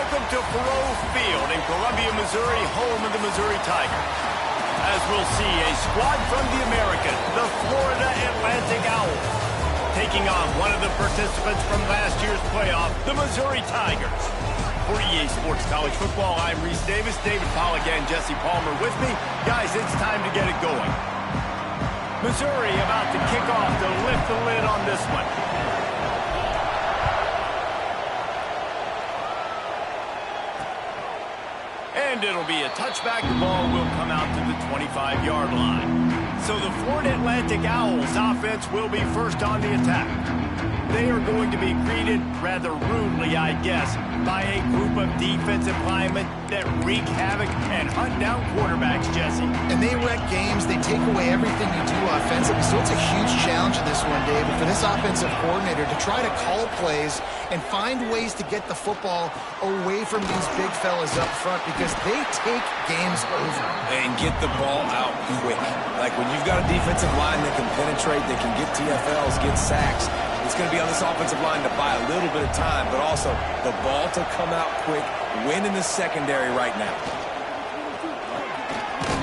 Welcome to Fauvs Field in Columbia, Missouri, home of the Missouri Tigers. As we'll see, a squad from the Americas, the Florida Atlantic Owls, taking on one of the participants from last year's playoff, the Missouri Tigers. For EA Sports College Football, I'm Reese Davis, David Pollack, and Jesse Palmer with me. Guys, it's time to get it going. Missouri about to kick off to lift the lid on this one. And it'll be a touchback. The ball will come out to the 25-yard line. So the Florida Atlantic Owls offense will be first on the attack. They are going to be greeted rather rudely, I guess, by a group of defensive linemen that wreak havoc and hunt down quarterbacks, Jesse. And they wreck games. They take away everything you do offensively. So it's a huge challenge in this one, David, for this offensive coordinator to try to call plays and find ways to get the football away from these big fellas up front because they take games over. And get the ball out quick. Like when you've got a defensive line that can penetrate, that can get TFLs, get sacks, it's going to be on this offensive line to buy a little bit of time, but also the ball to come out quick, win in the secondary right now.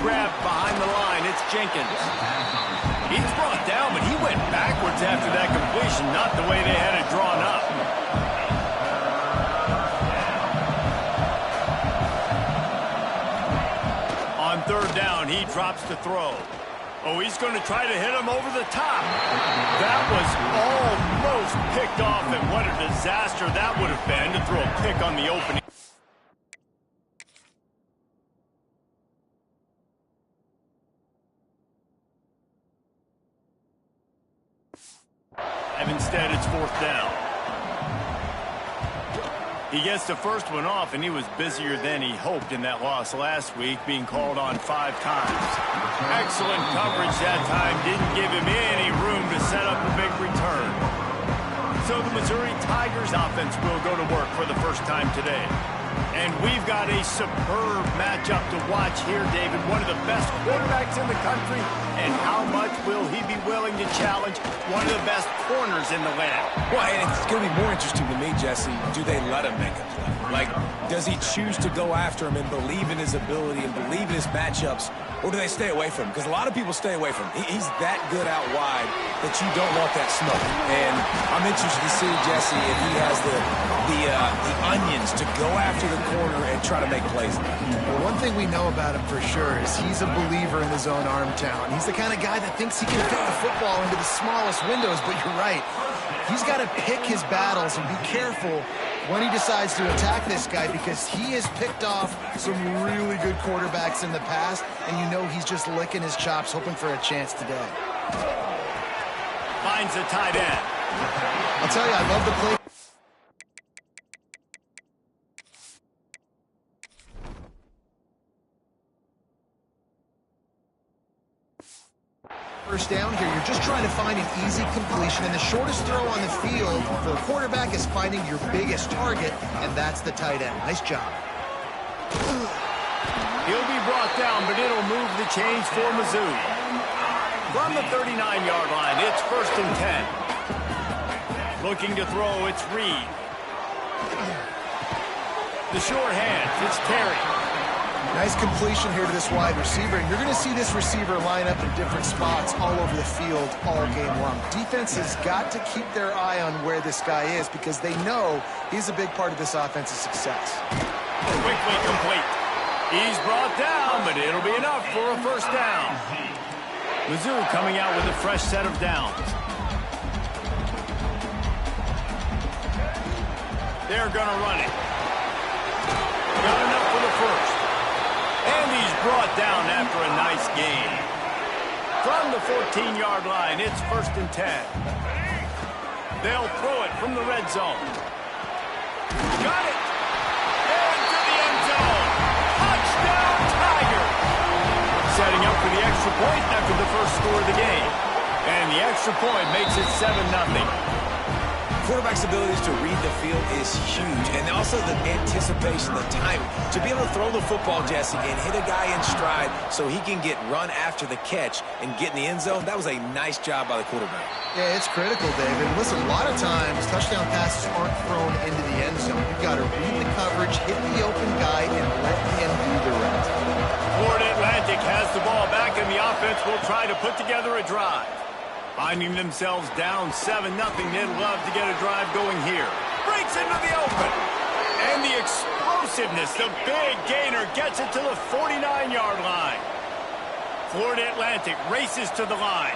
Grab behind the line, it's Jenkins. He's brought down, but he went backwards after that completion, not the way they had it drawn up. On third down, he drops to throw. Oh, he's going to try to hit him over the top. That was almost picked off, and what a disaster that would have been to throw a pick on the opening. And instead, it's fourth down. He gets the first one off, and he was busier than he hoped in that loss last week, being called on 5 times. Excellent coverage that time. Didn't give him any room to set up a big return. So the Missouri Tigers offense will go to work for the first time today. And we've got a superb matchup to watch here, David. One of the best quarterbacks in the country. And how much will he be willing to challenge one of the best corners in the land? Well, and it's going to be more interesting to me, Jesse, do they let him make a play? Like, does he choose to go after him and believe in his ability and believe in his matchups, or do they stay away from him? Because a lot of people stay away from him. He's that good out wide that you don't want that smoke. And I'm interested to see, Jesse, if he has the onions to go after the corner and try to make plays. Well, one thing we know about him for sure is he's a believer in his own arm talent. He's the kind of guy that thinks he can fit the football into the smallest windows, but you're right. He's got to pick his battles and be careful when he decides to attack this guy because he has picked off some really good quarterbacks in the past, and you know he's just licking his chops, hoping for a chance today. Finds a tight end. I'll tell you, I love the play. First down here, you're just trying to find an easy completion, and the shortest throw on the field for the quarterback is finding your biggest target, and that's the tight end. Nice job. He'll be brought down, but it'll move the chains for Mizzou. From the 39-yard line, it's first and 10. Looking to throw, it's Reed. The short hands, it's Terry. Nice completion here to this wide receiver, and you're going to see this receiver line up in different spots all over the field all game long. Defense has got to keep their eye on where this guy is because they know he's a big part of this offense's success. Quickly complete. He's brought down, but it'll be enough for a first down. Mizzou coming out with a fresh set of downs. They're going to run it. Got enough for the first. And he's brought down after a nice gain. From the 14-yard line, it's first and 10. They'll throw it from the red zone. Got it! And to the end zone. Touchdown, Tigers! Setting up for the extra point after the first score of the game. And the extra point makes it 7-0. Quarterback's abilities to read the field is huge, and also the anticipation, the timing. To be able to throw the football, Jesse, and hit a guy in stride so he can get run after the catch and get in the end zone, that was a nice job by the quarterback. Yeah, it's critical, David. Listen, a lot of times touchdown passes aren't thrown into the end zone. You've got to read the coverage, hit the open guy, and let him do the rest. Florida Atlantic has the ball back, and the offense will try to put together a drive. Finding themselves down 7-0, they'd love to get a drive going here. Breaks into the open. And the explosiveness, the big gainer gets it to the 49-yard line. Florida Atlantic races to the line.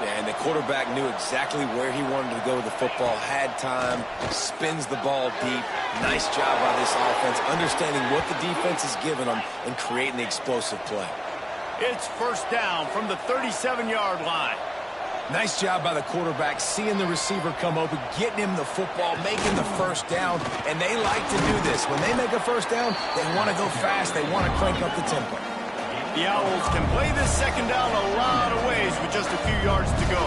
Yeah, and the quarterback knew exactly where he wanted to go with the football, had time, spins the ball deep. Nice job by this offense, understanding what the defense is giving them and creating the explosive play. It's first down from the 37-yard line. Nice job by the quarterback, seeing the receiver come open, getting him the football, making the first down, and they like to do this. When they make a first down, they want to go fast, they want to crank up the tempo. The Owls can play this second down a lot of ways with just a few yards to go.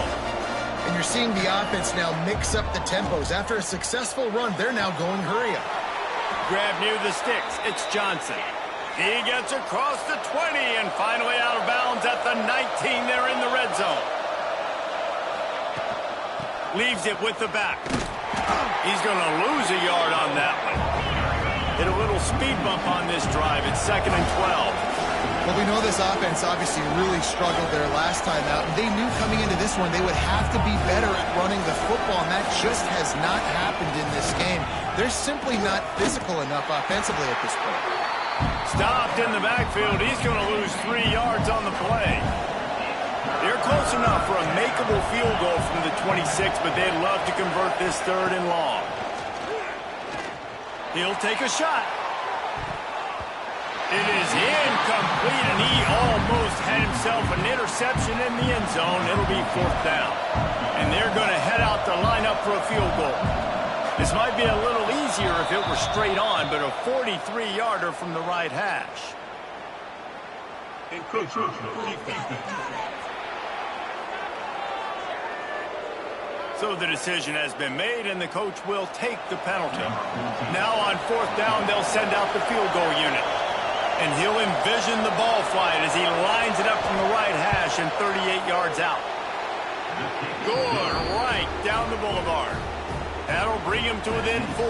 And you're seeing the offense now mix up the tempos. After a successful run, they're now going hurry up. Grab near the sticks. It's Johnson. He gets across the 20 and finally out of bounds at the 19. They're in the red zone. Leaves it with the back. He's going to lose a yard on that one. Hit a little speed bump on this drive. It's 2nd and 12. Well, we know this offense obviously really struggled there last time out. They knew coming into this one they would have to be better at running the football, and that just has not happened in this game. They're simply not physical enough offensively at this point. Stopped in the backfield. He's going to lose 3 yards on the play. They're close enough for a makeable field goal from the 26, but they'd love to convert this 3rd and long. He'll take a shot. It is incomplete, and he almost had himself an interception in the end zone. It'll be 4th down. And they're going to head out to line up for a field goal. This might be a little easier if it were straight on, but a 43-yarder from the right hash. So the decision has been made, and the coach will take the penalty. Now on 4th down, they'll send out the field goal unit. And he'll envision the ball flight as he lines it up from the right hash and 38 yards out. Good right down the boulevard. That'll bring him to within 4.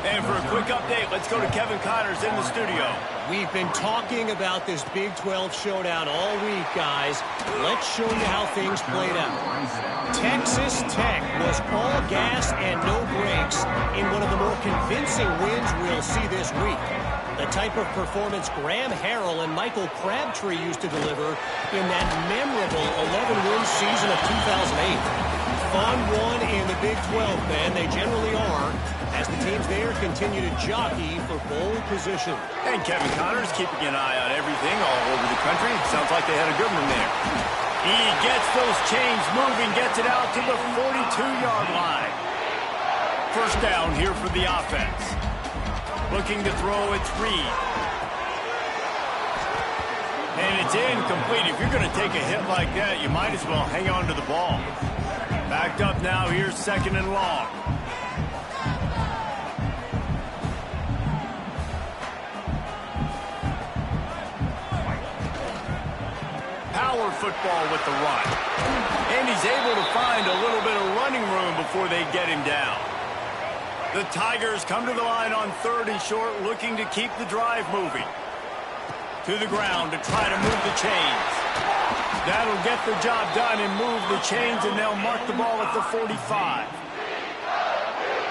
And for a quick update, let's go to Kevin Connors in the studio. We've been talking about this Big 12 showdown all week, guys. Let's show you how things played out. Texas Tech was all gas and no brakes in one of the more convincing wins we'll see this week. The type of performance Graham Harrell and Michael Crabtree used to deliver in that memorable 11-win season of 2008. Fun one in the Big 12, man. They generally are, as the teams there continue to jockey for bowl position. And Kevin Connors keeping an eye on everything all over the country. Sounds like they had a good one there. He gets those chains moving, gets it out to the 42-yard line. First down here for the offense. Looking to throw, it's Reed. And it's incomplete. If you're going to take a hit like that, you might as well hang on to the ball. Backed up now, here's 2nd and long. Power football with the run. And he's able to find a little bit of running room before they get him down. The Tigers come to the line on 3rd and short, looking to keep the drive moving. To the ground to try to move the chains. That'll get the job done and move the chains, and they'll mark the ball at the 45.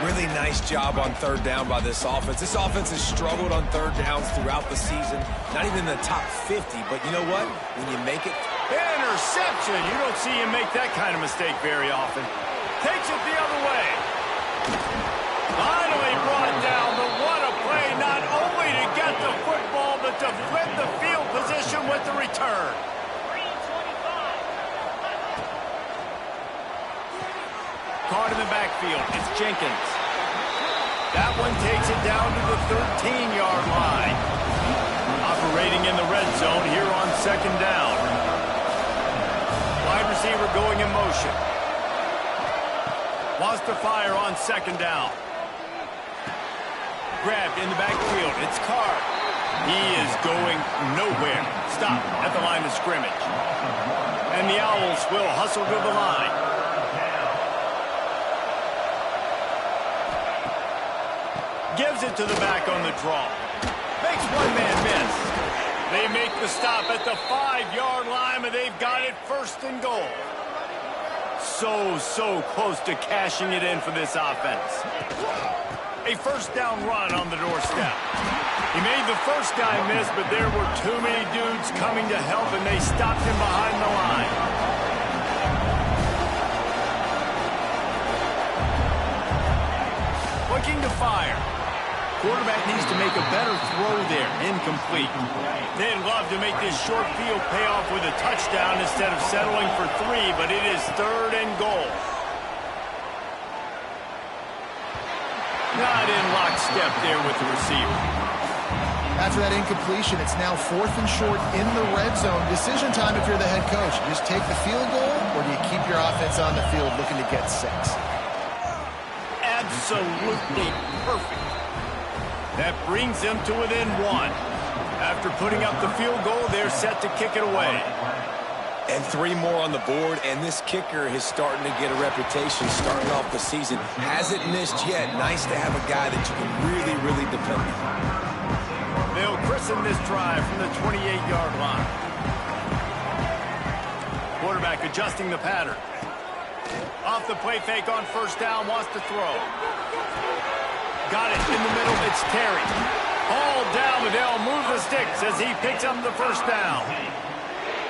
Really nice job on 3rd down by this offense. This offense has struggled on 3rd downs throughout the season. Not even in the top 50, but you know what? When you make it... Interception! You don't see him make that kind of mistake very often. Takes it the other way. Finally brought down, but what a play, not only to get the football, but to flip the field position with the return. Caught in the backfield, it's Jenkins. That one takes it down to the 13-yard line. Operating in the red zone here on 2nd down. Wide receiver going in motion. Wants to fire on second down. Grabbed in the backfield. It's Carr. He is going nowhere. Stop at the line of scrimmage. And the Owls will hustle to the line. Gives it to the back on the draw. Makes one man miss. They make the stop at the 5-yard line, but they've got it first and goal. So close to cashing it in for this offense. A first down run on the doorstep. He made the first guy miss, but there were too many dudes coming to help, and they stopped him behind the line. Looking to fire. Quarterback needs to make a better throw there. Incomplete. They'd love to make this short field pay off with a touchdown instead of settling for 3, but it is third and goal. Not in lockstep there with the receiver. After that incompletion, it's now 4th and short in the red zone. Decision time if you're the head coach. You just take the field goal, or do you keep your offense on the field looking to get 6? Absolutely perfect. That brings them to within 1. After putting up the field goal, they're set to kick it away. And 3 more on the board, and this kicker is starting to get a reputation starting off the season. Hasn't missed yet. Nice to have a guy that you can really depend on. They'll christen this drive from the 28-yard line. Quarterback adjusting the pattern. Off the play fake on first down, wants to throw. Got it in the middle, it's Terry. All down, but they'll move the sticks as he picks up the first down.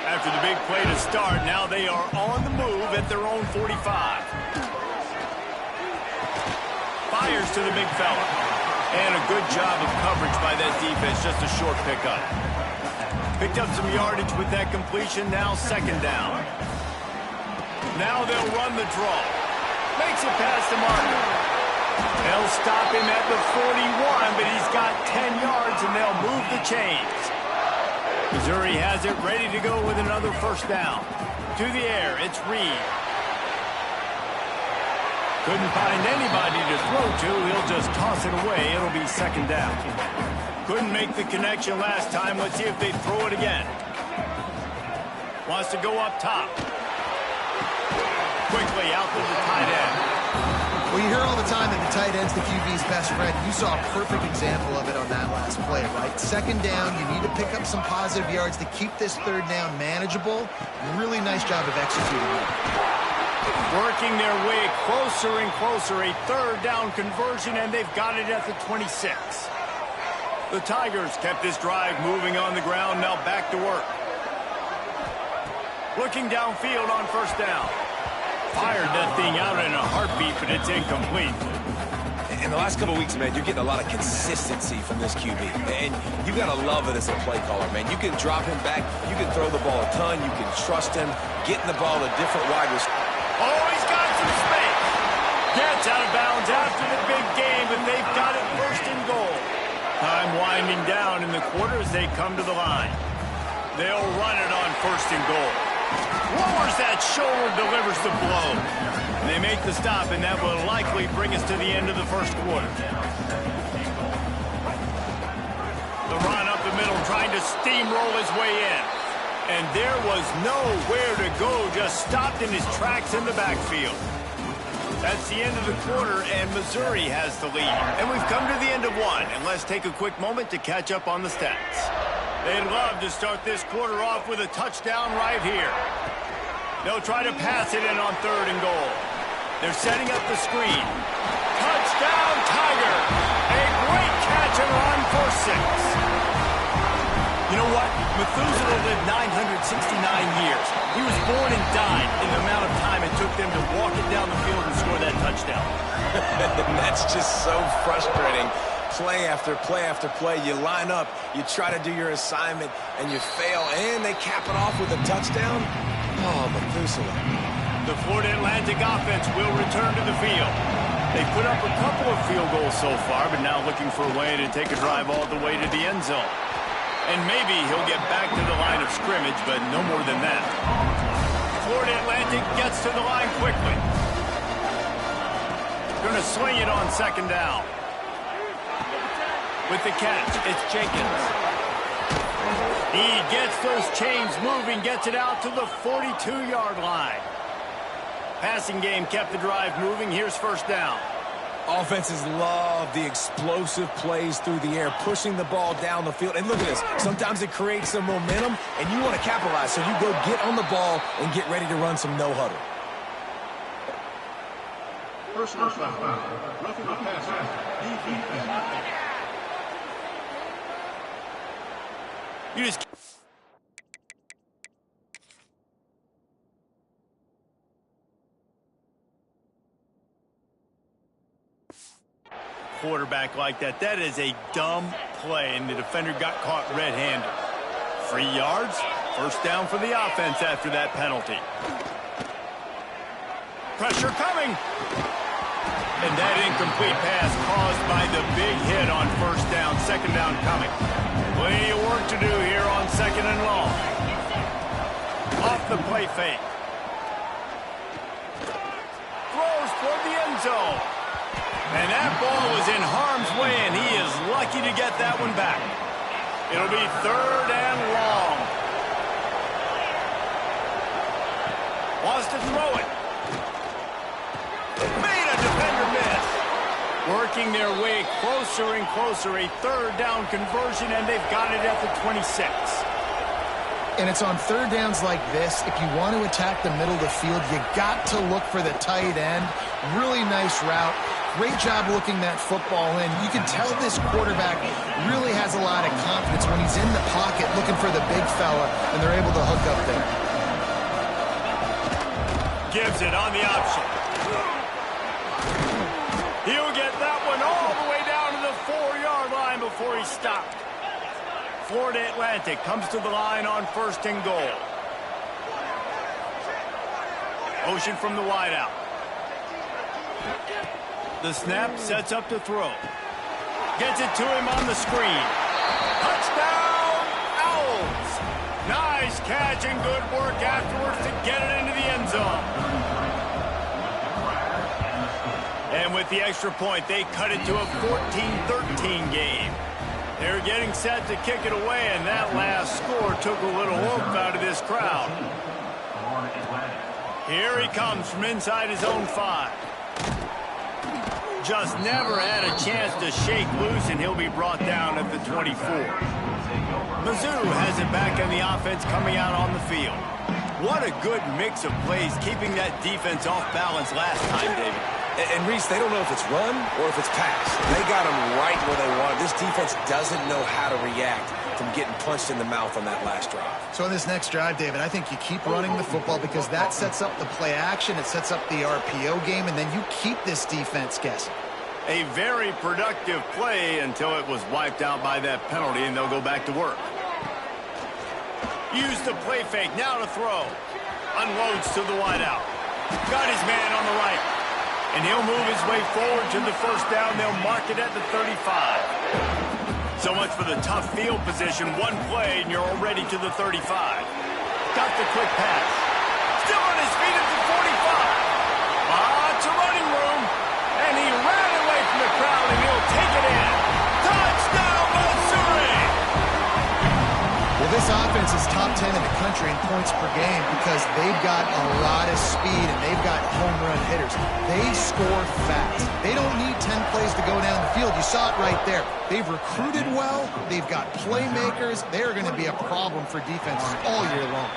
After the big play to start, now they are on the move at their own 45. Fires to the big fella. And a good job of coverage by that defense, just a short pickup. Picked up some yardage with that completion, now second down. Now they'll run the draw. Makes it past the marker. They'll stop him at the 41, but he's got 10 yards, and they'll move the chains. Missouri has it ready to go with another first down. To the air, it's Reed. Couldn't find anybody to throw to. He'll just toss it away. It'll be second down. Couldn't make the connection last time. Let's see if they throw it again. Wants to go up top. Quickly out to the tight end. Well, you hear all the time that the tight end's the QB's best friend. You saw a perfect example of it on that last play, right? Second down, you need to pick up some positive yards to keep this third down manageable. Really nice job of executing it. Working their way closer and closer. A third down conversion, and they've got it at the 26. The Tigers kept this drive moving on the ground. Now back to work. Looking downfield on first down. Fired that thing out in a heartbeat, but it's incomplete. In the last couple of weeks, man, you're getting a lot of consistency from this QB. And you got to love it as a play caller, man. You can drop him back. You can throw the ball a ton. You can trust him. Getting the ball to different wide receivers. Oh, he's got some space. Gets out of bounds after the big game, and they've got it first and goal. Time winding down in the quarter as they come to the line. They'll run it on first and goal. Lowers that shoulder, delivers the blow. And they make the stop, and that will likely bring us to the end of the first quarter. The run up the middle, trying to steamroll his way in. And there was nowhere to go, just stopped in his tracks in the backfield. That's the end of the quarter, and Missouri has the lead. And we've come to the end of one, and let's take a quick moment to catch up on the stats. They'd love to start this quarter off with a touchdown right here. They'll try to pass it in on third and goal. They're setting up the screen. Touchdown, Tiger! A great catch and run for 6. You know what? Methuselah lived 969 years. He was born and died in the amount of time it took them to walk it down the field and score that touchdown. That's just so frustrating. Play after play after play, you line up, you try to do your assignment, and you fail, and they cap it off with a touchdown? Oh, Methuselah. The Florida Atlantic offense will return to the field. They put up a couple of field goals so far, but now looking for a way to take a drive all the way to the end zone. And maybe he'll get back to the line of scrimmage, but no more than that. Florida Atlantic gets to the line quickly. Going to sling it on second down. With the catch, it's Jenkins. He gets those chains moving, gets it out to the 42-yard line. Passing game kept the drive moving. Here's first down. Offenses love the explosive plays through the air, pushing the ball down the field. And look at this. Sometimes it creates some momentum, and you want to capitalize. So you go get on the ball and get ready to run some no-huddle. Personal foul. Roughing the passer. Defense. You just... quarterback like that. That is a dumb play, and the defender got caught red-handed. 3 yards, first down for the offense after that penalty. Pressure coming. And that incomplete pass caused by the big hit on first down, second down coming. Plenty of work to do here on second and long. Off the play fake. Throws toward the end zone. And that ball was in harm's way, and he is lucky to get that one back. It'll be third and long. Wants to throw it. Made a defender miss. Working their way closer and closer. A third down conversion, and they've got it at the 26. And it's on third downs like this. If you want to attack the middle of the field, you got to look for the tight end. Really nice route. Great job looking that football in. You can tell this quarterback really has a lot of confidence when he's in the pocket looking for the big fella, and they're able to hook up there. Gives it on the option. He'll get that one all the way down to the 4-yard line before he stopped. Florida Atlantic comes to the line on first and goal. Motion from the wideout. The snap sets up to throw. Gets it to him on the screen. Touchdown, Owls! Nice catch and good work afterwards to get it into the end zone. And with the extra point, they cut it to a 14-13 game. They're getting set to kick it away, and that last score took a little oomph out of this crowd. Here he comes from inside his own 5. Just never had a chance to shake loose, and he'll be brought down at the 24. Mizzou has it back in the offense coming out on the field. What a good mix of plays, keeping that defense off balance last time, David. And Reese, they don't know if it's run or if it's pass. They got them right where they want. This defense doesn't know how to react from getting punched in the mouth on that last drive. So in this next drive, David, I think you keep running the football because that sets up the play action, it sets up the RPO game, and then you keep this defense guessing. A very productive play until it was wiped out by that penalty, and they'll go back to work. Use the play fake, now to throw. Unloads to the wideout. Got his man on the right. And he'll move his way forward to the first down. They'll mark it at the 35. So much for the tough field position. One play, and you're already to the 35. Got the quick pass. Still on his feet at the 45. Lots of running room. And he ran away from the crowd, and he'll take it in. Touchdown, Missouri! Well, this offense is top 10 in the country in points per game because they've got a lot of speed and they've got home run hitters. They score fast. They don't need 10 plays to go down the field. You saw it right there. They've recruited well. They've got playmakers. They're going to be a problem for defenses all year long.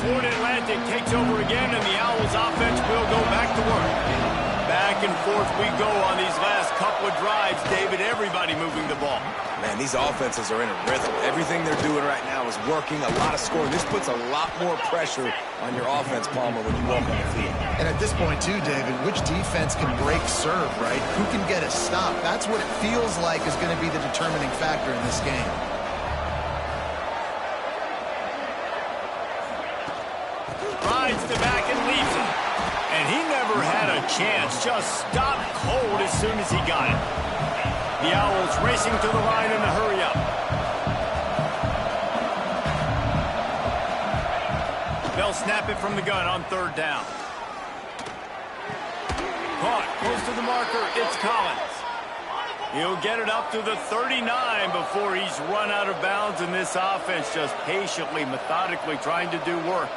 Florida Atlantic takes over again, and the Owls offense will go back to work. Back and forth we go on these last couple of drives, David. Everybody moving the ball. Man, these offenses are in a rhythm. Everything they're doing right now is working, a lot of scoring. This puts a lot more pressure on your offense, Palmer, when you walk on the field. And at this point, too, David, which defense can break serve, right? Who can get a stop? That's what it feels like is going to be the determining factor in this game. Rides the back and leaves it. And he never had a chance. Just stopped cold as soon as he got it. The Owls racing to the line in the hurry-up. They'll snap it from the gun on third down. Caught close to the marker. It's Collins. He'll get it up to the 39 before he's run out of bounds, and this offense just patiently, methodically trying to do work.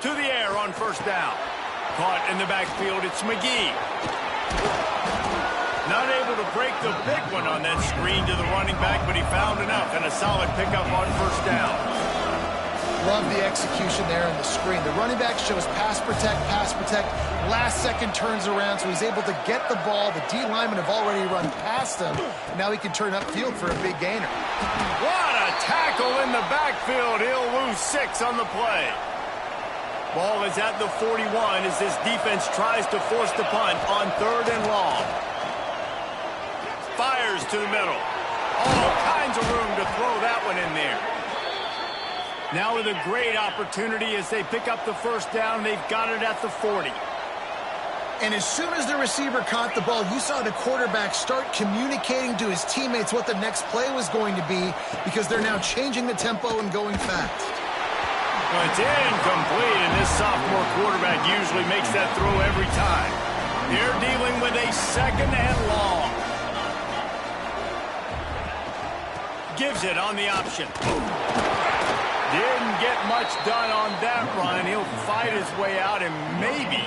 To the air on first down. Caught in the backfield, it's McGee. Not able to break the big one on that screen to the running back, but he found enough and a solid pickup on first down. Love the execution there in the screen. The running back shows pass protect, last second turns around, so he's able to get the ball. The D linemen have already run past him, and now he can turn upfield for a big gainer. What a tackle in the backfield. He'll lose 6 on the play. Ball is at the 41 as this defense tries to force the punt on 3rd and long. Fires to the middle. All kinds of room to throw that one in there. Now with a great opportunity as they pick up the first down. They've got it at the 40. And as soon as the receiver caught the ball, you saw the quarterback start communicating to his teammates what the next play was going to be, because they're now changing the tempo and going fast. Well, it's incomplete, and this sophomore quarterback usually makes that throw every time. They're dealing with a 2nd and long. Gives it on the option. Didn't get much done on that run. He'll fight his way out and maybe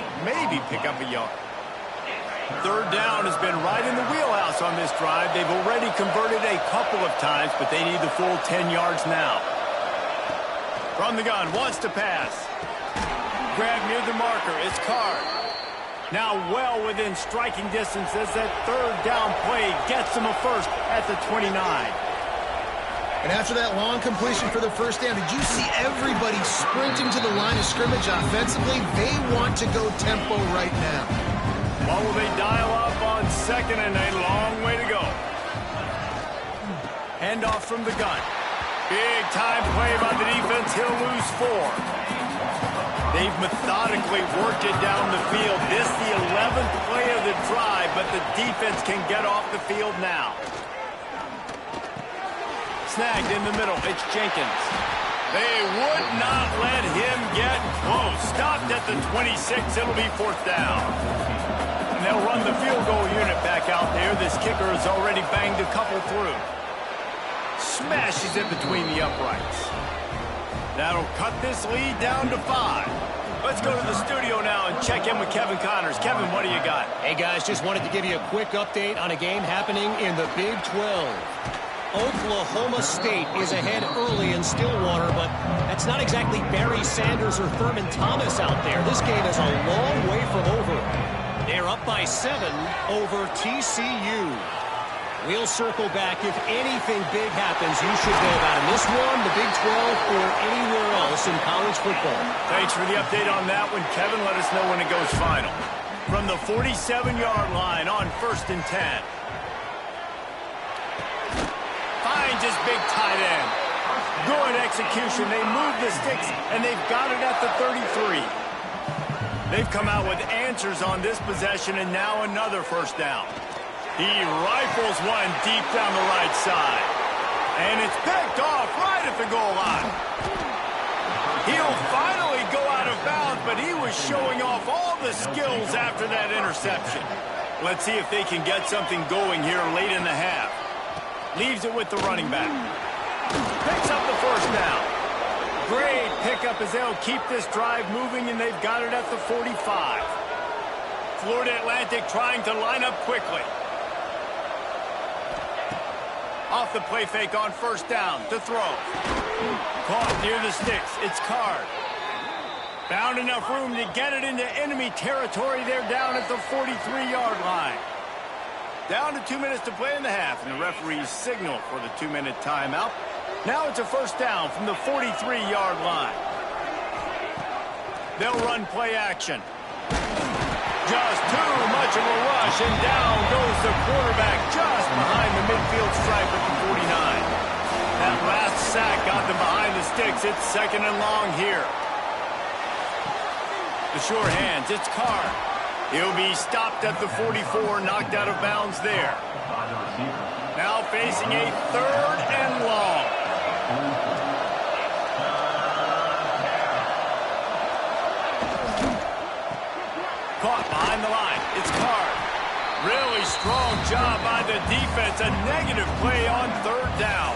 pick up a yard. 3rd down has been right in the wheelhouse on this drive. They've already converted a couple of times, but they need the full 10 yards now. From the gun, wants to pass. Grab near the marker, it's Card. Now well within striking distance as that 3rd down play gets him a first at the 29. And after that long completion for the first down, did you see everybody sprinting to the line of scrimmage offensively? They want to go tempo right now. What will they dial up on 2nd and a long way to go? Handoff from the gun. Big time play by the defense. He'll lose 4. They've methodically worked it down the field. This the 11th play of the drive, but the defense can get off the field now. Snagged in the middle. It's Jenkins. They would not let him get close. Stopped at the 26. It'll be 4th down. And they'll run the field goal unit back out there. This kicker has already banged a couple through. Smashes it between the uprights. That'll cut this lead down to 5. Let's go to the studio now and check in with Kevin Connors. Kevin, what do you got? Hey, guys, just wanted to give you a quick update on a game happening in the Big 12. Oklahoma State is ahead early in Stillwater, but that's not exactly Barry Sanders or Thurman Thomas out there. This game is a long way from over. They're up by 7 over TCU. We'll circle back. If anything big happens, you should know about it. This one, the Big 12, or anywhere else in college football. Thanks for the update on that one, Kevin. Let us know when it goes final. From the 47-yard line on 1st and 10. Finds his big tight end. Good execution. They move the sticks, and they've got it at the 33. They've come out with answers on this possession, and now another first down. He rifles one deep down the right side. And it's picked off right at the goal line. He'll finally go out of bounds, but he was showing off all the skills after that interception. Let's see if they can get something going here late in the half. Leaves it with the running back. Picks up the first down. Great pickup as they'll keep this drive moving, and they've got it at the 45. Florida Atlantic trying to line up quickly. Off the play fake on first down to throw. Caught near the sticks. It's Card. Found enough room to get it into enemy territory. They're down at the 43-yard line. Down to 2 minutes to play in the half, and the referees signal for the 2-minute timeout. Now it's a first down from the 43-yard line. They'll run play action. Just too much of a rush, and down goes the quarterback just behind the midfield stripe at the 49. That last sack got them behind the sticks. It's 2nd and long here. The sure hands, it's Card. He'll be stopped at the 44, knocked out of bounds there. Now facing a 3rd and long. caught behind the line. It's Card. Really strong job by the defense. A negative play on third down.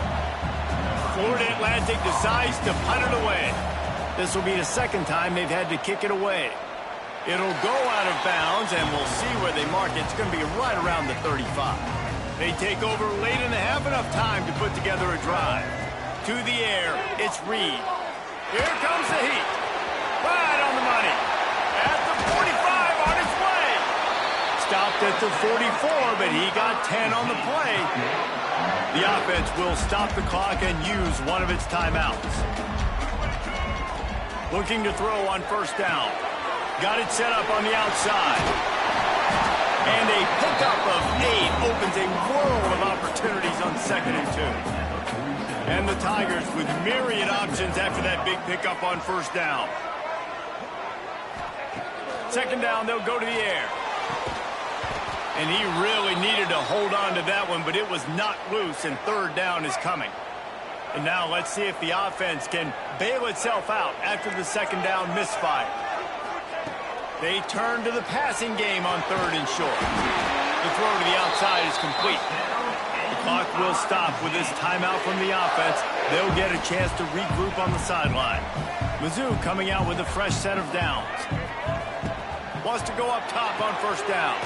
Florida Atlantic decides to punt it away. This will be the second time they've had to kick it away. It'll go out of bounds, and we'll see where they mark it. It's going to be right around the 35. They take over late in the half, enough time to put together a drive. To the air, it's Reed. Here comes the heat. Right on the money. At the 45 on its way. Stopped at the 44, but he got 10 on the play. The offense will stop the clock and use one of its timeouts. Looking to throw on first down. Got it set up on the outside. And a pickup of 8 opens a world of opportunities on 2nd and 2. And the Tigers with myriad options after that big pickup on first down. 2nd down, they'll go to the air. And he really needed to hold on to that one, but it was not loose, and 3rd down is coming. And now let's see if the offense can bail itself out after the 2nd down misfire. They turn to the passing game on 3rd and short. The throw to the outside is complete. The clock will stop with this timeout from the offense. They'll get a chance to regroup on the sideline. Mizzou coming out with a fresh set of downs. Wants to go up top on first down.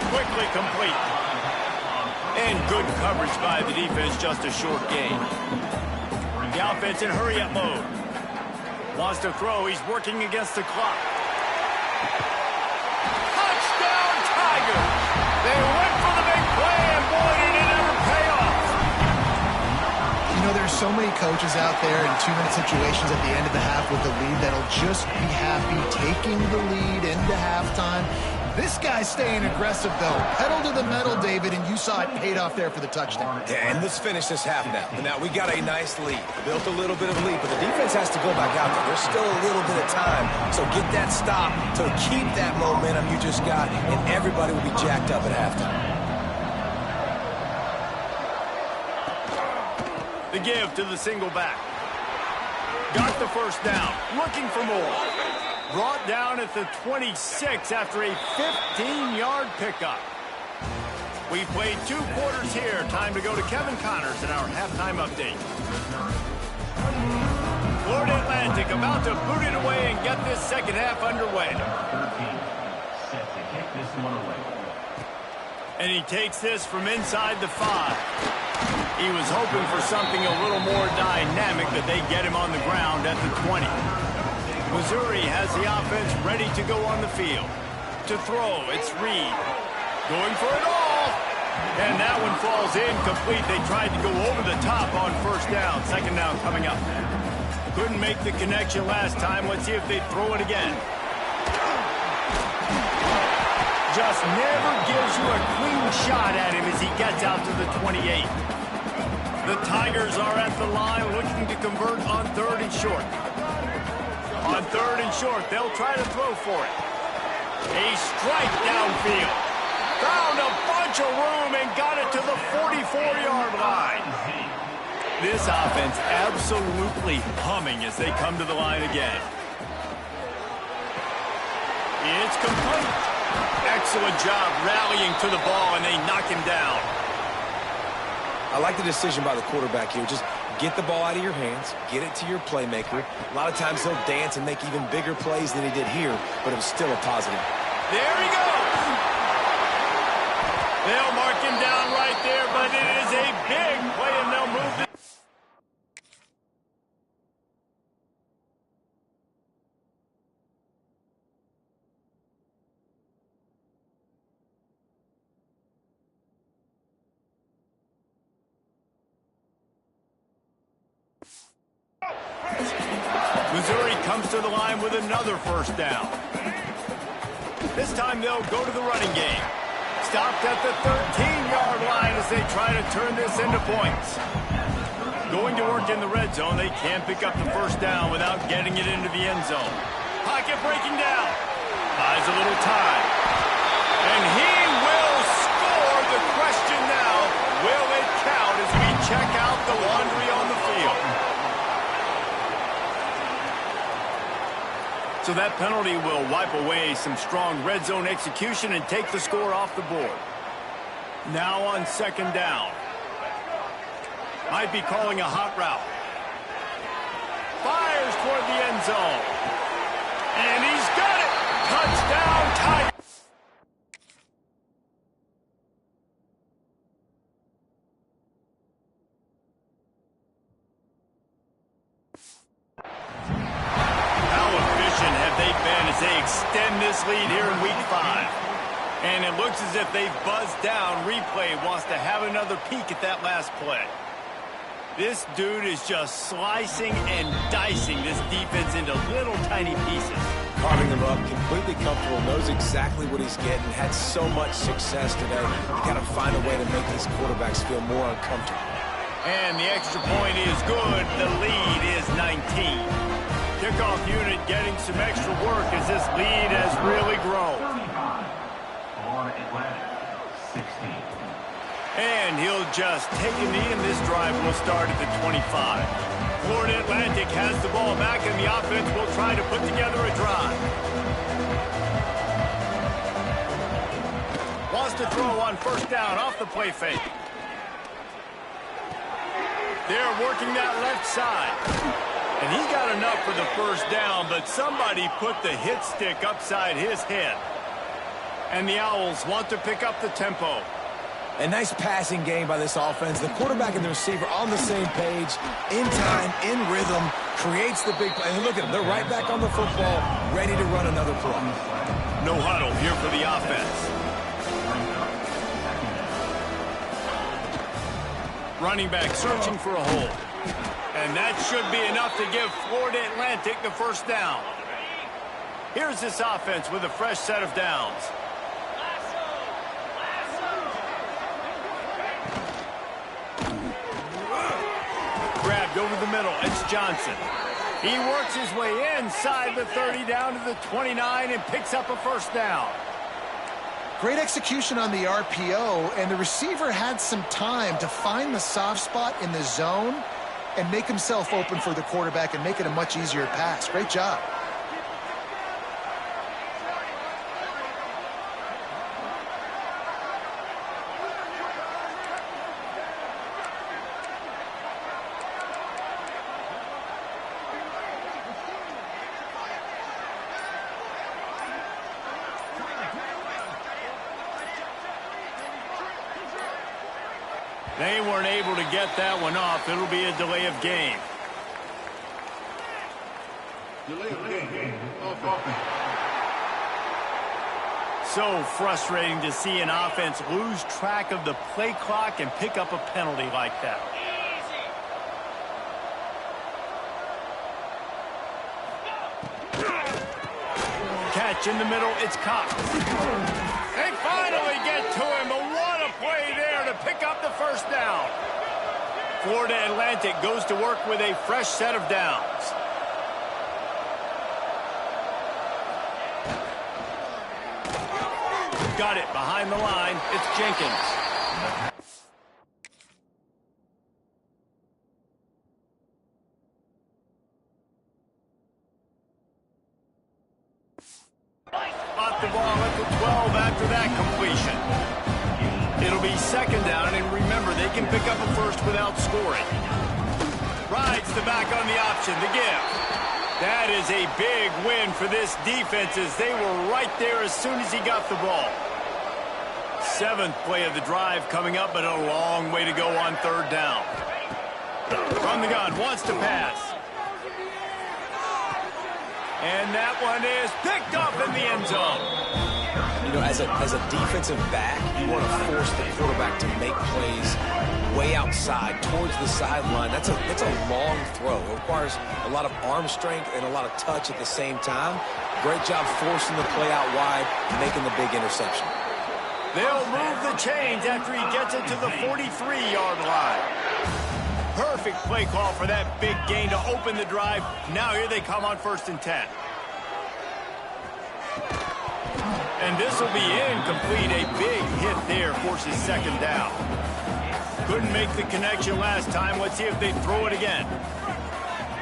Quickly complete. And good coverage by the defense, just a short gain. The offense in hurry-up mode. Wants to throw. He's working against the clock. Touchdown, Tigers! They went for the big play, and boy, did it ever pay off. You know, there's so many coaches out there in 2-minute situations at the end of the half with the lead that'll just be happy taking the lead into halftime. This guy's staying aggressive, though. Pedal to the metal, David, and you saw it paid off there for the touchdown. Yeah, and let's finish this half now. Now, we got a nice lead. Built a little bit of lead, but the defense has to go back out there. There's still a little bit of time. So get that stop to keep that momentum you just got, and everybody will be jacked up at halftime. The give to the single back. Got the first down. Looking for more. Brought down at the 26 after a 15-yard pickup. We played 2 quarters here. Time to go to Kevin Connors in our halftime update. Florida Atlantic about to boot it away and get this second half underway. And he takes this from inside the 5. He was hoping for something a little more dynamic, but they get him on the ground at the 20. Missouri has the offense ready to go on the field. To throw, it's Reed. Going for it all. And that one falls incomplete. They tried to go over the top on first down. 2nd down coming up. Couldn't make the connection last time. Let's see if they throw it again. Just never gives you a clean shot at him as he gets out to the 28. The Tigers are at the line looking to convert on 3rd and short. On 3rd and short, they'll try to throw for it. A strike downfield. Found a bunch of room and got it to the 44-yard line. This offense absolutely humming as they come to the line again. It's complete. Excellent job rallying to the ball, and they knock him down. I like the decision by the quarterback here. Just get the ball out of your hands, get it to your playmaker. A lot of times he'll dance and make even bigger plays than he did here, but it was still a positive. There he goes. They'll mark him down right there, but it is a big play, and they'll move the Missouri comes to the line with another first down. This time they'll go to the running game. Stopped at the 13-yard line as they try to turn this into points. Going to work in the red zone, they can't pick up the first down without getting it into the end zone. Pocket breaking down. Buys a little time. And he will score. The question now, will it count as we check out the laundry on the field? So that penalty will wipe away some strong red zone execution and take the score off the board. Now on second down. Might be calling a hot route. Fires toward the end zone. And he's got it! Touchdown, Tigers! They extend this lead here in week 5. And it looks as if they've buzzed down. Replay wants to have another peek at that last play. This dude is just slicing and dicing this defense into little tiny pieces. Carving them up, completely comfortable, knows exactly what he's getting, had so much success today. You got to find a way to make these quarterbacks feel more uncomfortable. And the extra point is good. The lead is 19. Kickoff unit getting some extra work as this lead has really grown. And he'll just take a knee, and this drive will start at the 25. Florida Atlantic has the ball back, and the offense will try to put together a drive. Wants to throw on first down off the play fake. They're working that left side. And he got enough for the first down, but somebody put the hit stick upside his head. And the Owls want to pick up the tempo. A nice passing game by this offense. The quarterback and the receiver on the same page, in time, in rhythm, creates the big play. And look at them. They're right back on the football, ready to run another play. No huddle here for the offense. Running back searching for a hole. And that should be enough to give Florida Atlantic the first down. Here's this offense with a fresh set of downs. Grabbed over the middle. It's Johnson. He works his way inside the 30 down to the 29 and picks up a first down. Great execution on the RPO, and the receiver had some time to find the soft spot in the zone and make himself open for the quarterback and make it a much easier pass. Great job. They weren't able to get that one off. It'll be a delay of game. Delay of game. Offense. So frustrating to see an offense lose track of the play clock and pick up a penalty like that. Catch in the middle. It's Cox. They finally get to him, but what a play there to pick up the first down. Florida Atlantic goes to work with a fresh set of downs. Got it behind the line. It's Jenkins. Spot the ball at the 12 after that completion. It'll be second down, and remember, they can pick up a first without scoring. Rides the back on the option, the give. That is a big win for this defense as they were right there as soon as he got the ball. 7th play of the drive coming up, but a long way to go on third down. From the gun, wants to pass. And that one is picked up in the end zone. You know, as a defensive back, you want to force the quarterback to make plays way outside, towards the sideline. That's a long throw. It requires a lot of arm strength and a lot of touch at the same time. Great job forcing the play out wide, making the big interception. They'll move the chains after he gets it to the 43-yard line. Perfect play call for that big gain to open the drive. Now here they come on 1st and 10. And this will be incomplete. A big hit there forces second down. Couldn't make the connection last time. Let's see if they throw it again.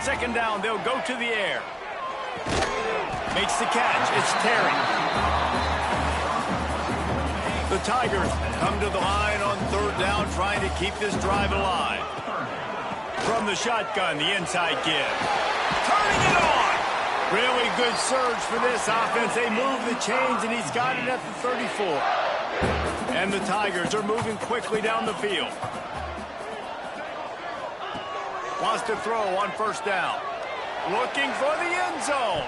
Second down, they'll go to the air. Makes the catch. It's Terry. The Tigers come to the line on third down, trying to keep this drive alive. From the shotgun, the inside give. Turning it on! Really good surge for this offense. They move the chains, and he's got it at the 34. And the Tigers are moving quickly down the field. Wants to throw on first down. Looking for the end zone.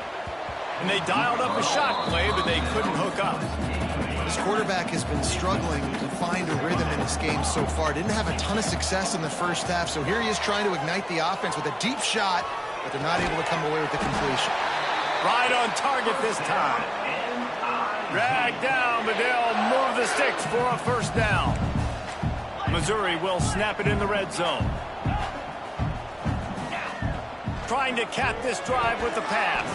And they dialed up a shot play, but they couldn't hook up. This quarterback has been struggling to find a rhythm in this game so far. Didn't have a ton of success in the first half, so here he is trying to ignite the offense with a deep shot, but they're not able to come away with the completion. Right on target this time. Dragged down, but they'll move the sticks for a first down. Missouri will snap it in the red zone. Trying to cap this drive with the pass.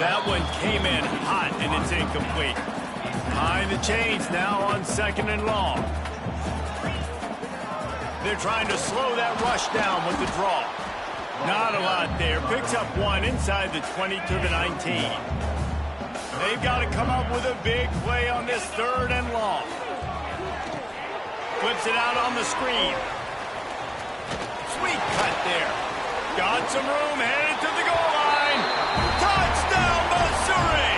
That one came in hot, and it's incomplete. Behind the chains now on second and long. They're trying to slow that rush down with the draw. Not a lot there. Picks up one inside the 20 to the 19. They've got to come up with a big play on this third and long. Flips it out on the screen. Sweet cut there. Got some room, headed to the goal line. Touchdown, Missouri!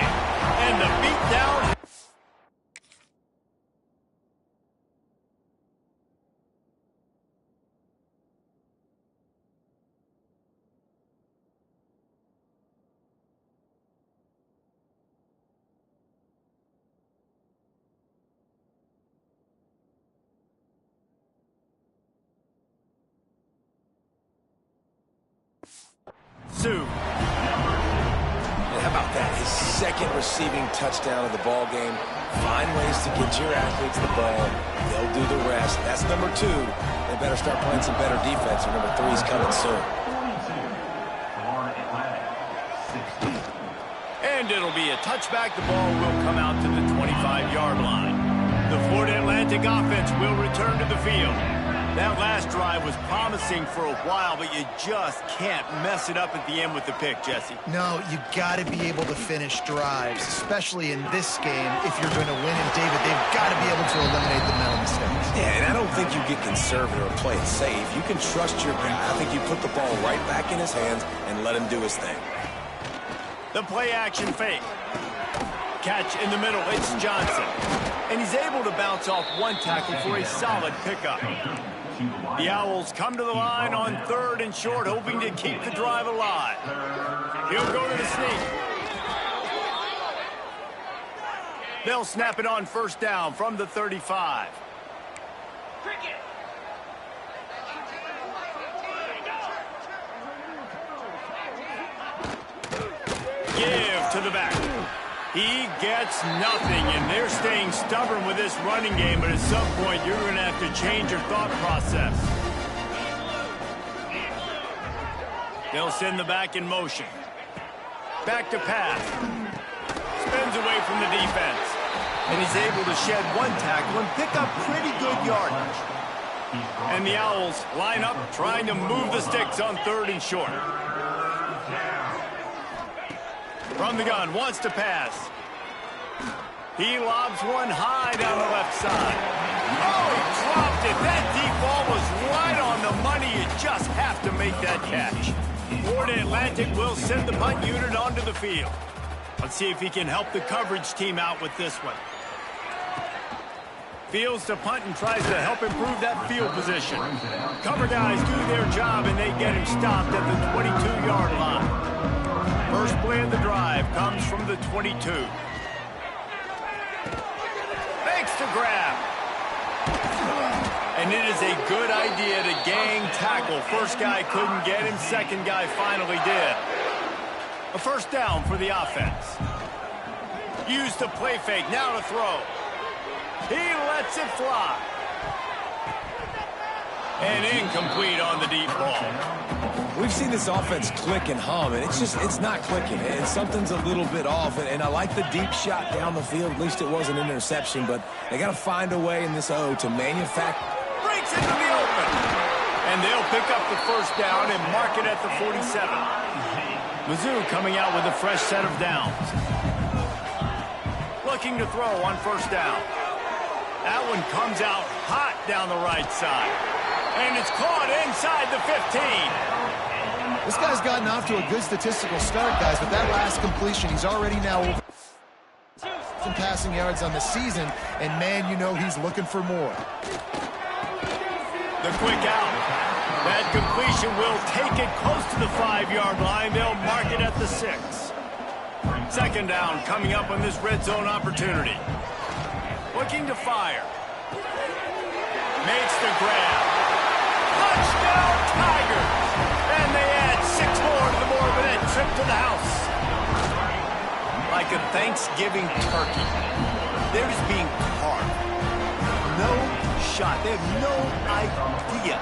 And the beatdown. Mizzou. How about that? His second receiving touchdown of the ball game. Find ways to get your athletes the ball. They'll do the rest. That's number 2. They better start playing some better defense, or number 3 is coming soon. And it'll be a touchback. The ball will come out to the 25-yard line. The Florida Atlantic offense will return to the field. That last drive was promising for a while, but you just can't mess it up at the end with the pick, Jesse. No, you got to be able to finish drives, especially in this game. If you're going to win, and David, they've got to be able to eliminate the mental mistakes. Yeah, and I don't think you get conservative or play it safe. You can trust your guy. I think you put the ball right back in his hands and let him do his thing. The play-action fake. Catch in the middle, it's Johnson. And he's able to bounce off one tackle for a solid pickup. The Owls come to the line on third and short, hoping to keep the drive alive. He'll go to the sneak. They'll snap it on first down from the 35. Give to the back. He gets nothing, and they're staying stubborn with this running game, but at some point, you're going to have to change your thought process. They'll send the back in motion. Back to pass. Spins away from the defense. And he's able to shed one tackle and pick up pretty good yardage. And the Owls line up, trying to move the sticks on third and short. From the gun, wants to pass. He lobs one high down the left side. Oh, he dropped it. That deep ball was right on the money. You just have to make that catch. Florida Atlantic will send the punt unit onto the field. Let's see if he can help the coverage team out with this one. Fields to punt and tries to help improve that field position. Cover guys do their job, and they get him stopped at the 22-yard line. First play of the drive comes from the 22. Fakes to grab. And it is a good idea to gang tackle. First guy couldn't get him. Second guy finally did. A first down for the offense. Use the play fake. Now to throw. He lets it fly. And incomplete on the deep ball. We've seen this offense click and hum, and it's not clicking. And something's a little bit off. And I like the deep shot down the field. At least it wasn't an interception, but they got to find a way in this O to manufacture. Breaks into the open. And they'll pick up the first down and mark it at the 47. Mizzou coming out with a fresh set of downs. Looking to throw on first down. That one comes out hot down the right side. And it's caught inside the 15. This guy's gotten off to a good statistical start, guys, but that last completion, he's already now over some passing yards on the season, and man, you know he's looking for more. The quick out. That completion will take it close to the 5-yard line. They'll mark it at the 6. Second down coming up on this red zone opportunity. Looking to fire. Makes the grab. Touchdown Tigers! And they add 6 more to the Morbidette trip to the house. Like a Thanksgiving turkey, they're just being carved. No shot. They have no idea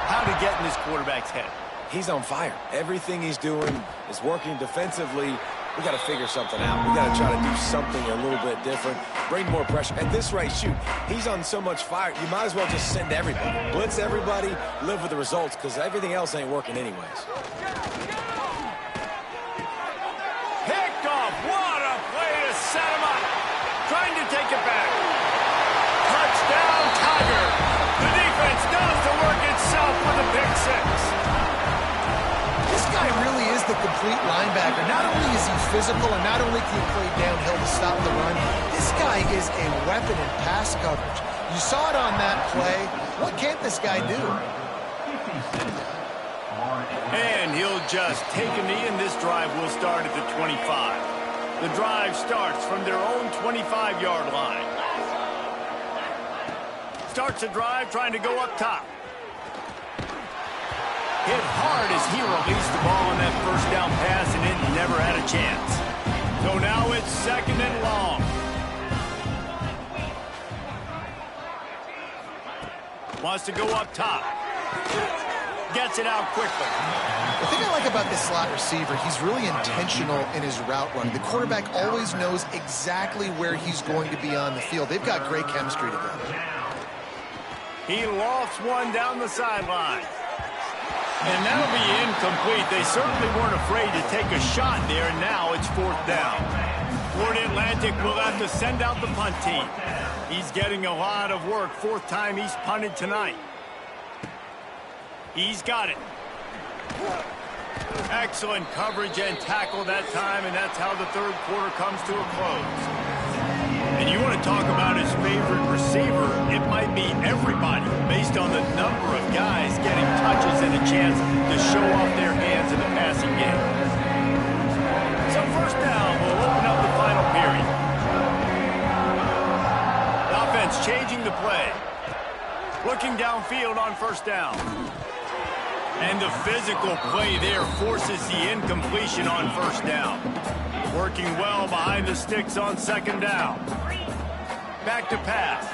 how to get in this quarterback's head. He's on fire. Everything he's doing is working defensively. We got to figure something out. We got to try to do something a little bit different, bring more pressure. At this rate, shoot, he's on so mumuch fire, you might as well just send everybody. Blitz everybody, live with the results, because everything else ain't working anyways. Picked off. What a play to set him up. Trying to take it back. Touchdown, Tiger. The defense does the work itself with a pick 6. This guy really is the complete linebacker. Not only is he physical and not only can he play downhill to stop the run, this guy is a weapon in pass coverage. You saw it on that play. What can't this guy do? And he'll just take a knee, and this drive will start at the 25. The drive starts from their own 25-yard line. Starts a drive trying to go up top. Hit hard as he released the ball on that first down pass, and it never had a chance. So now it's second and long. Wants to go up top. Gets it out quickly. The thing I like about this slot receiver, he's really intentional in his route running. The quarterback always knows exactly where he's going to be on the field. They've got great chemistry together. He lofts one down the sideline. And that'll be incomplete. They certainly weren't afraid to take a shot there, and now it's fourth down. Florida Atlantic will have to send out the punt team. He's getting a lot of work. Fourth time he's punted tonight. He's got it. Excellent coverage and tackle that time, and that's how the third quarter comes to a close. And you want to talk about his favorite receiver, it might be everybody based on the number of guys getting touches and a chance to show off their hands in the passing game. So first down will open up the final period. The offense changing the play. Looking downfield on first down. And the physical play there forces the incompletion on first down. Working well behind the sticks on second down. Back to pass.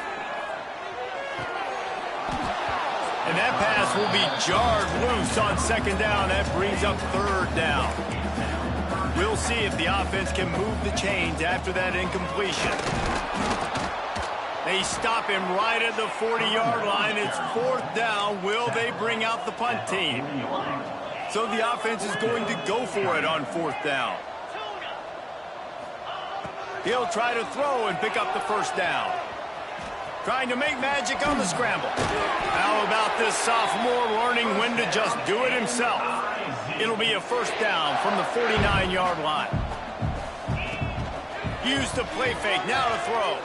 And that pass will be jarred loose on second down. That brings up third down. We'll see if the offense can move the chains after that incompletion. They stop him right at the 40-yard line. It's fourth down. Will they bring out the punt team? So the offense is going to go for it on fourth down. He'll try to throw and pick up the first down. Trying to make magic on the scramble. How about this sophomore learning when to just do it himself? It'll be a first down from the 49-yard line. Use the play fake, now to throw.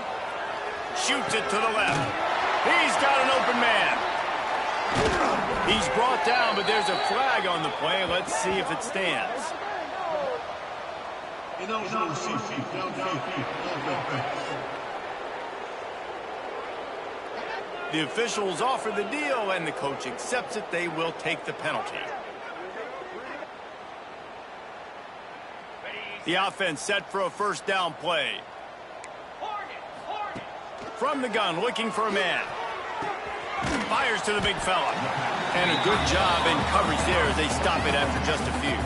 Shoots it to the left. He's got an open man. He's brought down, but there's a flag on the play. Let's see if it stands. The officials offer the deal, and the coach accepts it. They will take the penalty. The offense set for a first down play. From the gun, looking for a man. Fires to the big fella. And a good job in coverage there as they stop it after just a few.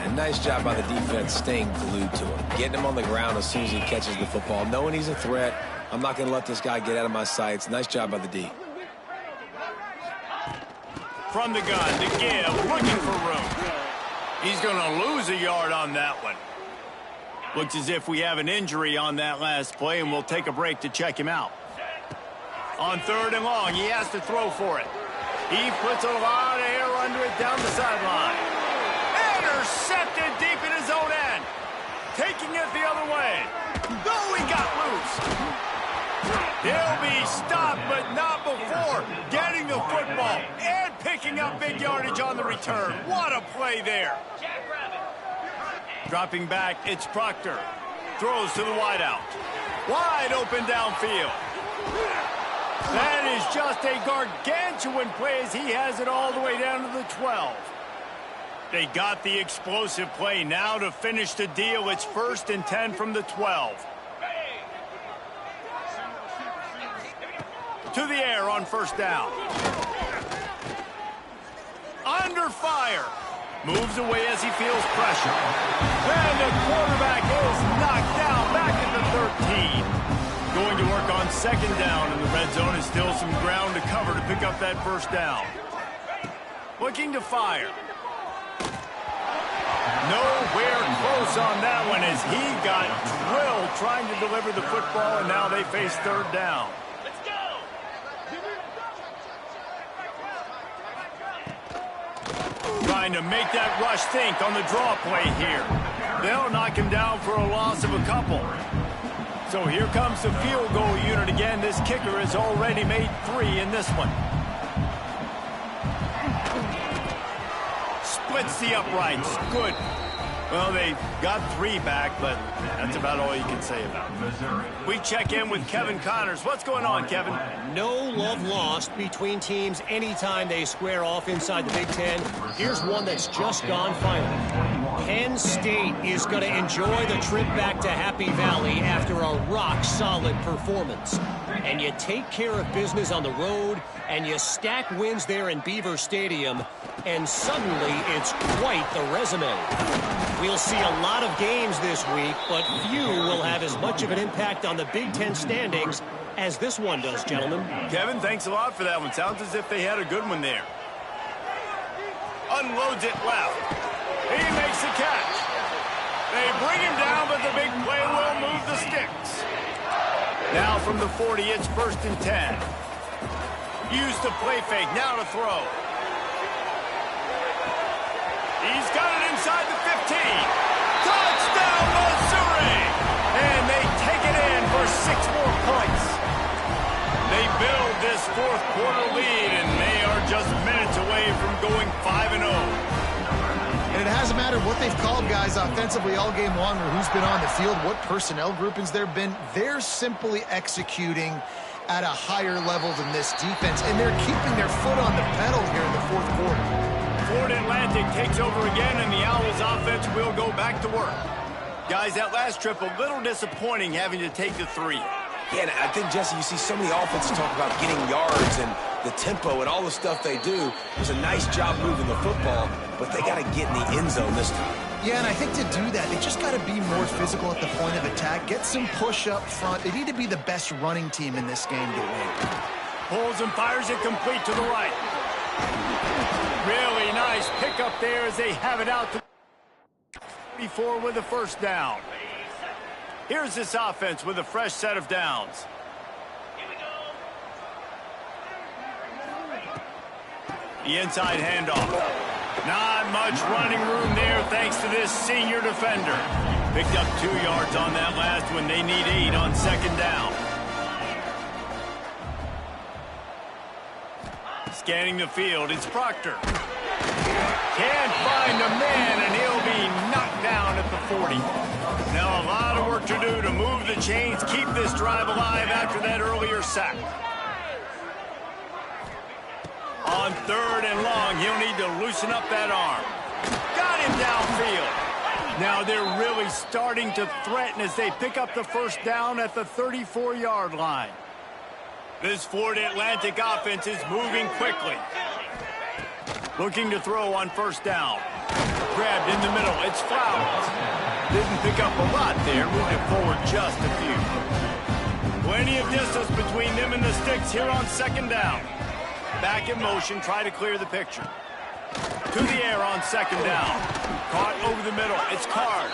And nice job by the defense staying glued to him. Getting him on the ground as soon as he catches the football. Knowing he's a threat. I'm not going to let this guy get out of my sights. Nice job by the D. From the gun, the give, looking for room. He's going to lose a yard on that one. Looks as if we have an injury on that last play, and we'll take a break to check him out. On 3rd and long, he has to throw for it. He puts a lot of air under it down the sideline. Intercepted deep in his own end. Taking it the other way. No, he got loose. He'll be stopped, but not before getting the football and picking up big yardage on the return. What a play there. Dropping back, it's Proctor. Throws to the wideout. Wide open downfield. That is just a gargantuan play as he has it all the way down to the 12. They got the explosive play. Now to finish the deal, it's 1st and 10 from the 12. To the air on 1st down. Under fire. Moves away as he feels pressure. And the quarterback is knocked down back at the 13. Going to work on 2nd down, and the red zone is still some ground to cover to pick up that 1st down. Looking to fire. Nowhere close on that one as he got drilled trying to deliver the football, and now they face 3rd down. Trying to make that rush think on the draw play here. They'll knock him down for a loss of a couple. So here comes the field goal unit again. This kicker has already made 3 in this one. Splits the uprights. Good. Well, they got 3 back, but that's about all you can say about it. We check in with Kevin Connors. What's going on, Kevin? No love lost between teams anytime they square off inside the Big Ten. Here's one that's just gone final. Penn State is going to enjoy the trip back to Happy Valley after a rock-solid performance. And you take care of business on the road, and you stack wins there in Beaver Stadium, and suddenly it's quite the resume. We'll see a lot of games this week, but few will have as much of an impact on the Big Ten standings as this one does, gentlemen. Kevin, thanks a lot for that one. Sounds as if they had a good one there. Unloads it left. He makes the catch. They bring him down, but the big play will move the sticks. Now from the 40, it's 1st and 10. Use the play fake, now to throw. He's got it inside the 15. Touchdown, Missouri! And they take it in for 6 more points. They build this 4th quarter lead, and they are just minutes away from going 5-0. And it hasn't mattered what they've called guys offensively all game long or who's been on the field, what personnel groupings there have been. They're simply executing at a higher level than this defense, and they're keeping their foot on the pedal here in the 4th quarter. Florida Atlantic takes over again, and the Owls offense will go back to work. Guys, that last trip a little disappointing having to take the 3. Yeah, and I think, Jesse, you see so many offenses talk about getting yards and the tempo and all the stuff they do. It was a nice job moving the football, but they got to get in the end zone this time. Yeah, and I think to do that, they just got to be more physical at the point of attack, get some push up front. They need to be the best running team in this game to win. Pulls and fires it complete to the right. Really nice pickup there as they have it out to before with a 1st down. Here's this offense with a fresh set of downs. The inside handoff. Not much running room there thanks to this senior defender. Picked up 2 yards on that last one. They need 8 on 2nd down. Scanning the field, it's Proctor. Can't find a man, and he'll be knocked down at the 40. Now a lot of work to do to move the chains, keep this drive alive after that earlier sack. On 3rd and long, he'll need to loosen up that arm. Got him downfield. Now they're really starting to threaten as they pick up the 1st down at the 34-yard line. This Florida Atlantic offense is moving quickly. Looking to throw on 1st down. Grabbed in the middle. It's Fauvs. Didn't pick up a lot there. Moved it forward just a few. Plenty of distance between them and the sticks here on 2nd down. Back in motion. Try to clear the picture. To the air on on second down. Caught over the middle. It's Card.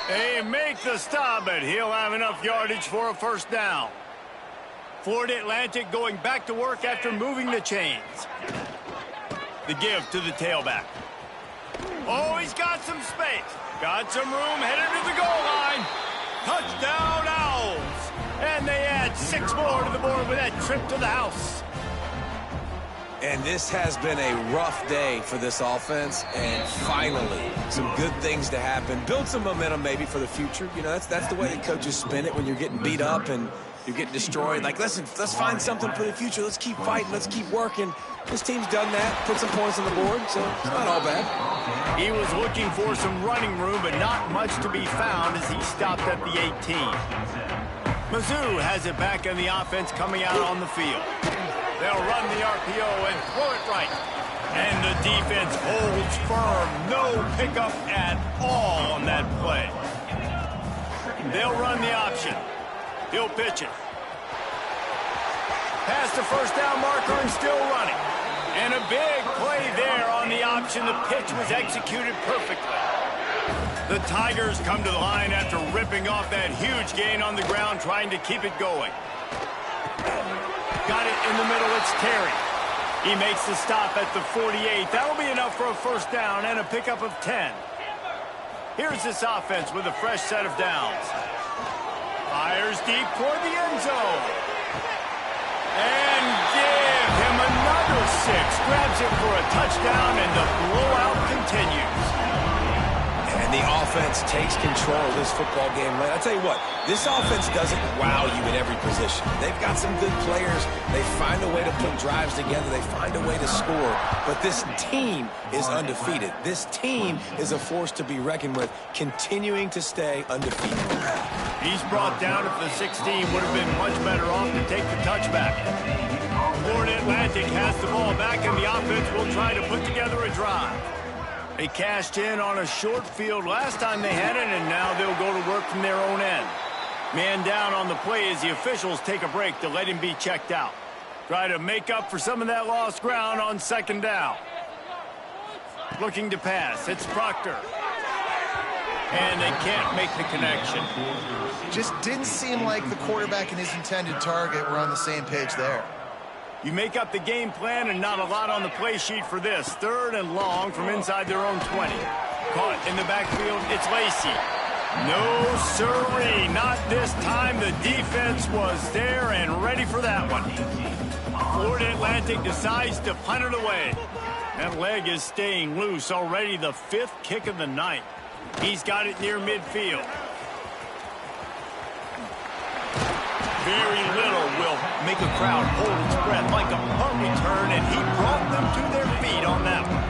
They make the stop, but he'll have enough yardage for a first down. Florida Atlantic going back to work after moving the chains. The give to the tailback. Oh, he's got some space. Got some room, headed to the goal line. Touchdown, Owls. And they add 6 more to the board with that trip to the house. And this has been a rough day for this offense, and finally, some good things to happen. Build some momentum maybe for the future. You know, that's the way the coaches spin it when you're getting beat up and you're getting destroyed. Like, listen, let's find something for the future. Let's keep fighting. Let's keep working. This team's done that, put some points on the board, so it's not all bad. He was looking for some running room, but not much to be found as he stopped at the 18. Mizzou has it back in the offense coming out on the field. They'll run the RPO and throw it right. And the defense holds firm. No pickup at all on that play. They'll run the option. He'll pitch it. Past the first down marker and still running. And a big play there on the option. The pitch was executed perfectly. The Tigers come to the line after ripping off that huge gain on the ground, trying to keep it going. Got it in the middle. It's Terry. He makes the stop at the 48. That'll be enough for a first down and a pickup of 10. Here's this offense with a fresh set of downs. Fires deep toward the end zone. And give him another 6. Grabs it for a touchdown, and the blowout continues. And the offense takes control of this football game. I'll tell you what, this offense doesn't wow you in every position. They've got some good players. They find a way to put drives together. They find a way to score. But this team is undefeated. This team is a force to be reckoned with, continuing to stay undefeated. He's brought down at the 16. Would have been much better off to take the touchback. Florida Atlantic has the ball back, and the offense will try to put together a drive. They cashed in on a short field last time they had it, and now they'll go to work from their own end. Man down on the play as the officials take a break to let him be checked out. Try to make up for some of that lost ground on second down. Looking to pass. It's Proctor. And they can't make the connection. Just didn't seem like the quarterback and his intended target were on the same page there. You make up the game plan and not a lot on the play sheet for this. 3rd and long from inside their own 20. Caught in the backfield, it's Lacey. No sirree, not this time. The defense was there and ready for that one. Florida Atlantic decides to punt it away. That leg is staying loose. Already the 5th kick of the night. He's got it near midfield. Very little will make a crowd hold its breath like a punt return, and he brought them to their feet on that one.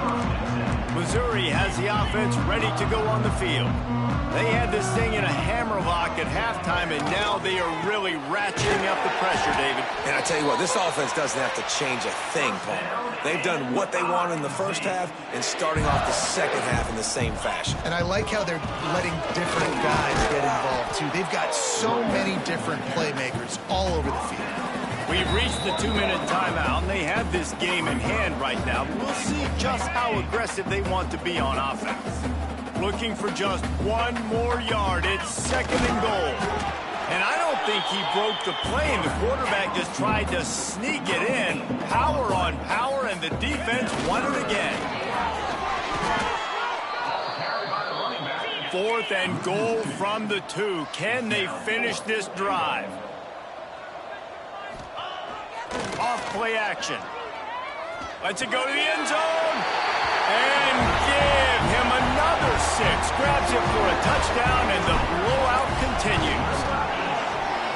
Missouri has the offense ready to go on the field. They had this thing in a hammerlock at halftime, and now they are really ratcheting up the pressure, David. And I tell you what, this offense doesn't have to change a thing, Paul. They've done what they wanted in the first half and starting off the second half in the same fashion. And I like how they're letting different guys get involved, too. They've got so many different playmakers all over the field. We've reached the 2-minute timeout, and they have this game in hand right now. We'll see just how aggressive they want to be on offense. Looking for just 1 more yard. It's 2nd and goal. And I don't think he broke the play, and the quarterback just tried to sneak it in. Power on power, and the defense won it again. 4th and goal from the 2. Can they finish this drive? Off play action. Lets it go to the end zone. And give him another 6. Grabs it for a touchdown, and the blowout continues.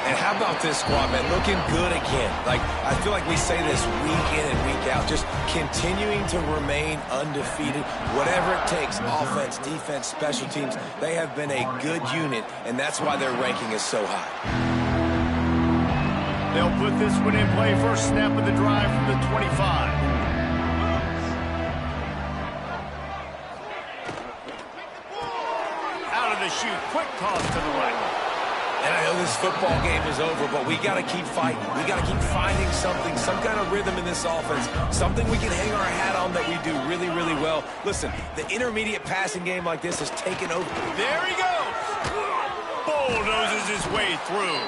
And how about this squad, man? Looking good again. Like, I feel like we say this week in and week out. Just continuing to remain undefeated. Whatever it takes, offense, defense, special teams, they have been a good unit, and that's why their ranking is so high. They'll put this one in play. First snap of the drive from the 25. Out of the chute. Quick toss to the right. And I know this football game is over, but we got to keep fighting. We got to keep finding something, some kind of rhythm in this offense, something we can hang our hat on that we do really, really well. Listen, the intermediate passing game like this has taken over. There he goes. Bulldozes his way through.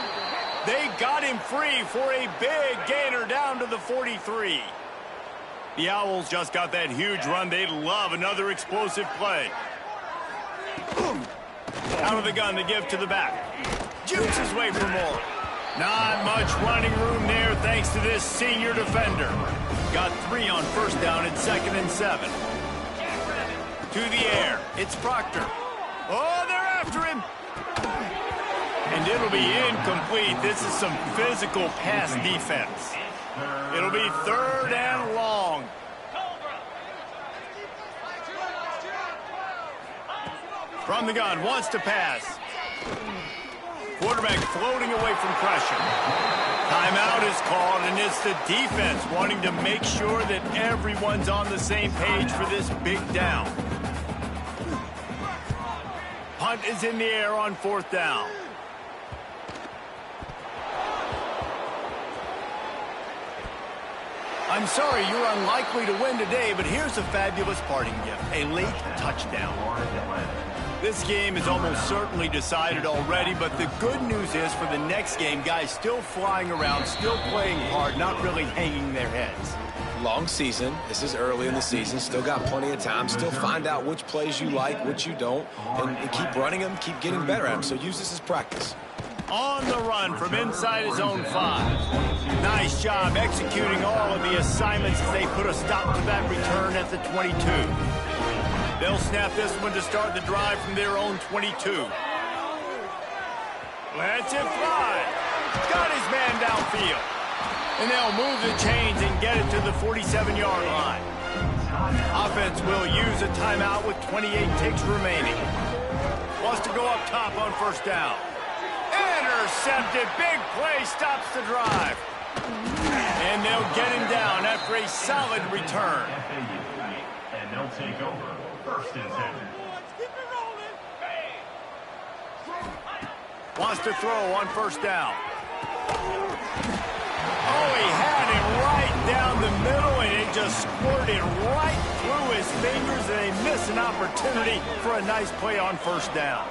They got him free for a big gainer down to the 43. The Owls just got that huge run. They'd love another explosive play. Out of the gun to give to the back. Jukes his way for more. Not much running room there thanks to this senior defender. Got 3 on first down and 2nd and 7. To the air. It's Proctor. Oh, they're after him. And it'll be incomplete. This is some physical pass defense. It'll be 3rd and long. From the gun, wants to pass. Quarterback floating away from pressure. Timeout is called, and it's the defense wanting to make sure that everyone's on the same page for this big down. Punt is in the air on 4th down. I'm sorry you're unlikely to win today, but here's a fabulous parting gift, a late touchdown. This game is almost certainly decided already, but the good news is for the next game, guys still flying around, still playing hard, not really hanging their heads. Long season. This is early in the season. Still got plenty of time. Still find out which plays you like, which you don't, and keep running them, keep getting better at them. So use this as practice. On the run from inside his own 5. Nice job executing all of the assignments as they put a stop to that return at the 22. They'll snap this one to start the drive from their own 22. Lets it fly. Got his man downfield. And they'll move the chains and get it to the 47-yard line. Offense will use a timeout with 28 ticks remaining. Wants to go up top on 1st down. Intercepted. Big play stops the drive. And they'll get him down after a solid return. And they'll take over 1st and 10. Wants to throw on 1st down. Oh, he had it right down the middle, and it just squirted right through his fingers, and they miss an opportunity for a nice play on 1st down.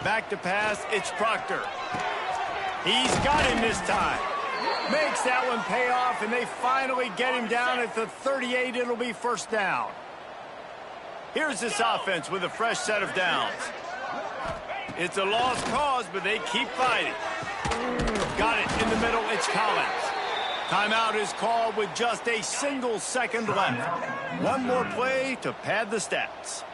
Back to pass, it's Proctor. He's got him this time. Makes that one pay off, and they finally get him down at the 38. It'll be 1st down. Here's this offense with a fresh set of downs. It's a lost cause, but they keep fighting. Got it in the middle, it's Collins. Timeout is called with just a single second left. One more play to pad the stats.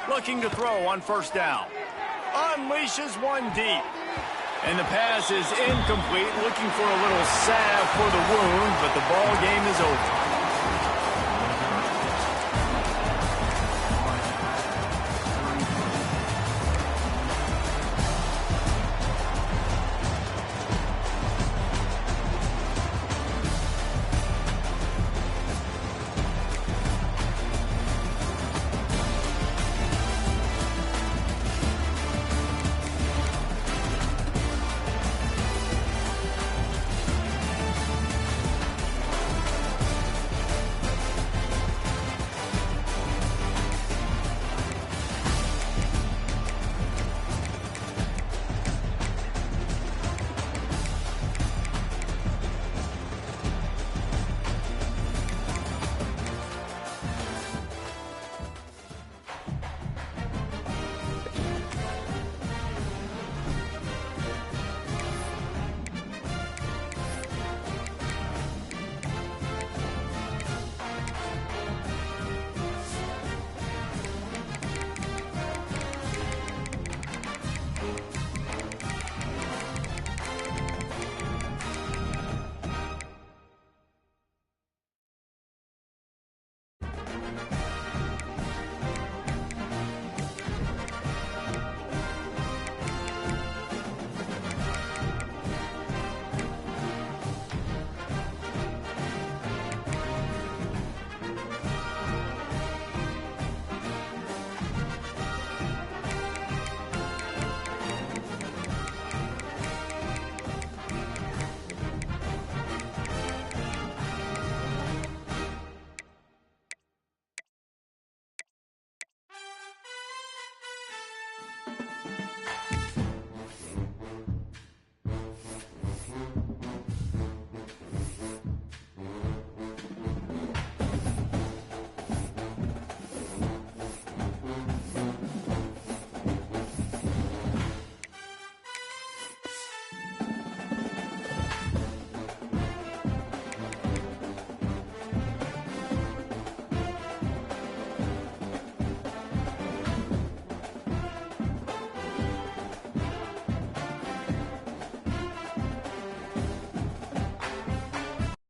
Looking to throw on 1st down. Unleashes one deep. And the pass is incomplete. Looking for a little salve for the wound, but the ball game is over.